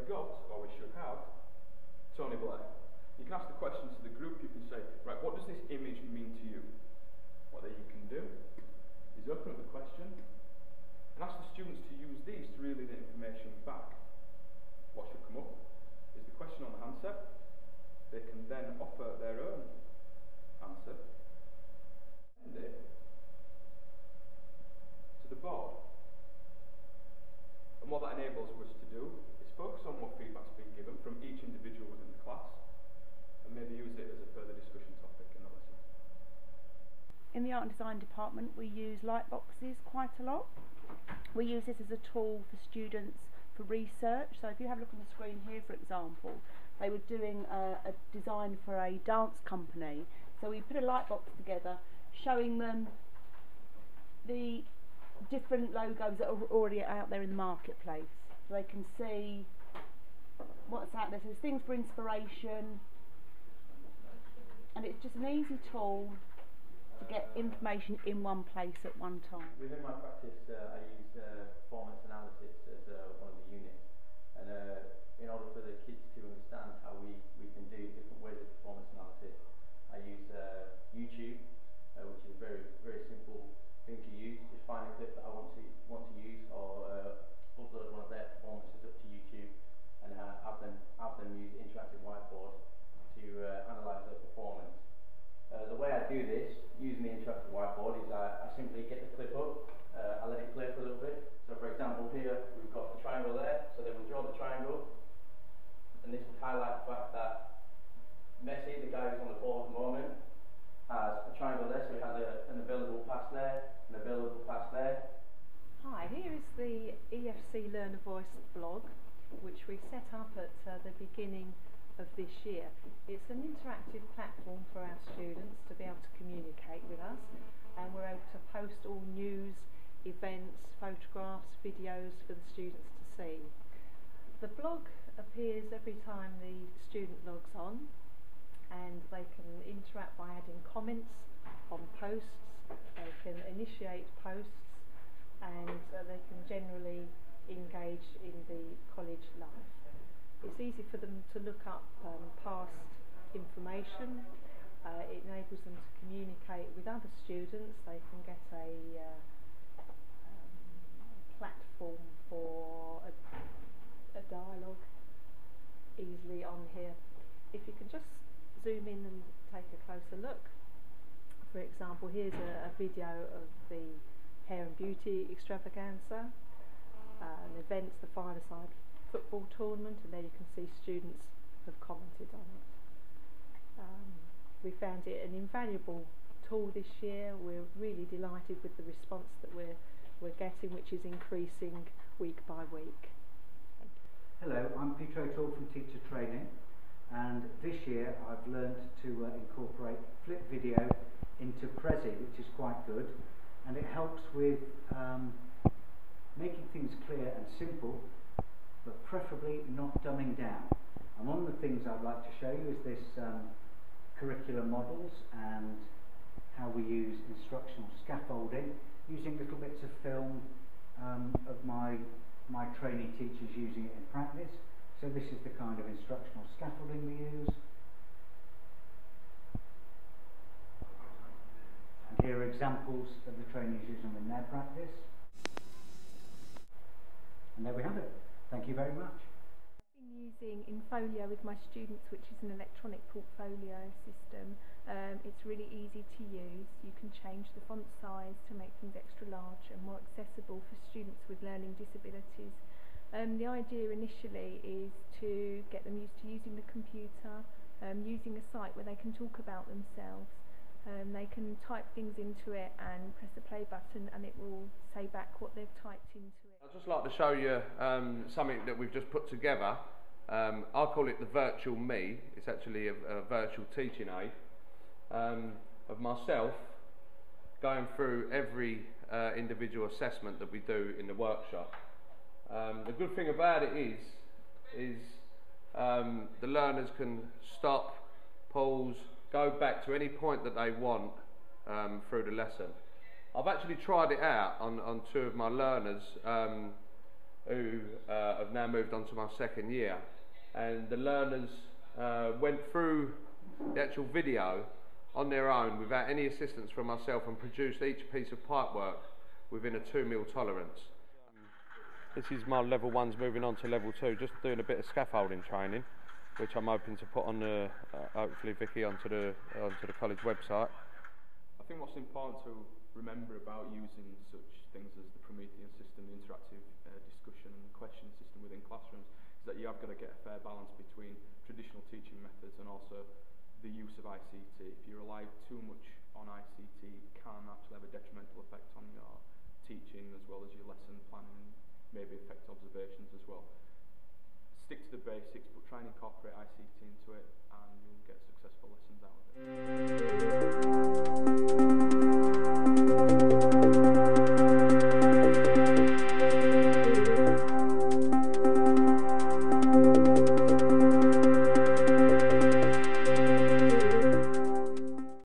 have got, or we should have, Tony Blair. You can ask the question to the group. You can say, right, what does this image mean to you? What that you can do is open up the question and ask the students to use these to relay the information back. What should come up is the question on the handset. They can then offer their own answer and it to the board. And what that enables us to do is focus on what feedback's been given from each individual within the class and maybe use it as a further discussion topic in the lesson. In the art and design department we use Lightboxes quite a lot. We use this as a tool for students for research. So if you have a look on the screen here, for example, they were doing a design for a dance company. So we put a Lightbox together showing them the different logos that are already out there in the marketplace. So they can see what's out there. So there's things for inspiration, and it's just an easy tool to get information in one place at one time. Within my practice, I use performance analysis as one of the units, and in order for the kids to understand how we can do different ways of performance analysis, I use YouTube, which is a very, very simple thing to use. Just find a clip that I want to use, or upload one of their performances up to YouTube, and have them use interactive whiteboard to analyse their performance. The way I do this, using the interactive whiteboard, is I simply get the clip up, I let it play for a little bit. So for example here, we've got the triangle there, so then we draw the triangle, and this will highlight the fact that Messi, the guy who's on the ball at the moment, has a triangle there, so he has an available pass there, an available pass there. Hi, here is the EFC Learner Voice blog, which we set up at the beginning of this year. It's an interactive platform for our students to be able to communicate with us, and we're able to post all news, events, photographs, videos for the students to see. The blog appears every time the student logs on, and they can interact by adding comments on posts, they can initiate posts, and they can generally engage in the college life. It's easy for them to look up past information. It enables them to communicate with other students. They can get a platform for a dialogue easily on here. If you can just zoom in and take a closer look. For example, here's a video of the Hair and Beauty extravaganza, an event, the five-a-side football tournament, and there you can see students have commented on it. We found it an invaluable tool this year. We're really delighted with the response that we're getting, which is increasing week by week. Hello, I'm Peter O'Toole from Teacher Training, and this year I've learned to incorporate flip video into Prezi, which is quite good, and it helps with making things clear and simple, but preferably not dumbing down. And one of the things I'd like to show you is this curriculum models and how we use instructional scaffolding, using little bits of film of my trainee teachers using it in practice. So this is the kind of instructional scaffolding we use. And here are examples of the trainees using them in their practice. And there we have it. Thank you very much. I've been using Infolio with my students, which is an electronic portfolio system. It's really easy to use. You can change the font size to make things extra large and more accessible for students with learning disabilities. The idea initially is to get them used to using the computer, using a site where they can talk about themselves. They can type things into it and press the play button, and it will say back what they've typed into it. I'd just like to show you something that we've just put together. I call it the virtual me. It's actually a virtual teaching aid of myself going through every individual assessment that we do in the workshop. The good thing about it is the learners can stop, pause, go back to any point that they want through the lesson. I've actually tried it out on two of my learners who have now moved on to my second year, and the learners went through the actual video on their own without any assistance from myself and produced each piece of pipework within a 2 mil tolerance. This is my level 1s moving on to level 2, just doing a bit of scaffolding training, which I'm hoping to put on the, hopefully Vicky, onto the college website. I think what's important to remember about using such things as the Promethean system, the interactive discussion and the question system within classrooms, is that you have got to get a fair balance between traditional teaching methods and also the use of ICT. If you rely too much on ICT, it can actually have a detrimental effect on your teaching as well as your lesson planning, maybe affect observations as well. Stick to the basics, but try and incorporate ICT into it